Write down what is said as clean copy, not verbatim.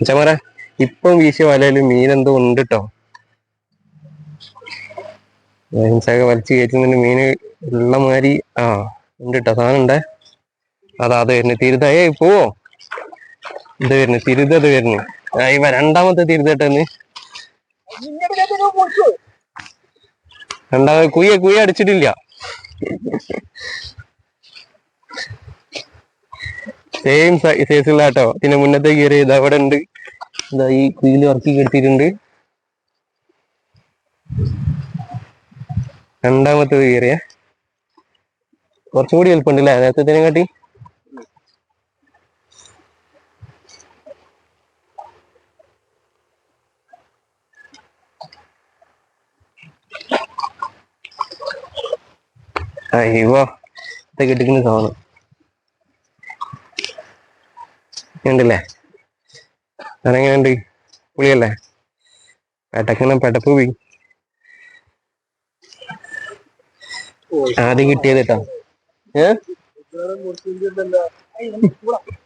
ചമറ ഇപ്പം വീശിയ വലയില് മീനെന്തോ ഉണ്ട് കേട്ടോ. വലിച്ചു കയറ്റുന്നതിന് മീന് ഉള്ള മാതിരി. ആ ഉണ്ട് കേട്ടോ, സാധനം ഉണ്ടേ. അതാ അത് വരുന്നു തിരുത. പോവോ? ഇത് വരുന്നു തിരുത, ഇത് വരുന്നു. ഇവ രണ്ടാമത്തെ തിരുതട്ടെന്ന്. രണ്ടാമത് കുയ അടിച്ചിട്ടില്ല. സെയിം സൈസുള്ള കേട്ടോ. പിന്നെ മുന്നത്തെ കയറി ഇത് അവിടെ ഉണ്ട്. ഇതാ ഈ കുയില് ഇറക്കി കെടുത്തിട്ടുണ്ട്. രണ്ടാമത്തത് കയറിയ കുറച്ചും കൂടി എളുപ്പമുണ്ടല്ലേ നേരത്തെ കാട്ടി. അയ്യോ കിട്ടിക്കുന്ന സാധനം ഉണ്ടല്ലേ. അതെങ്ങനെയുണ്ട്? പുളിയല്ലേ? പെടപ്പ് പോയി. ആദ്യം കിട്ടിയത് കേട്ടോ.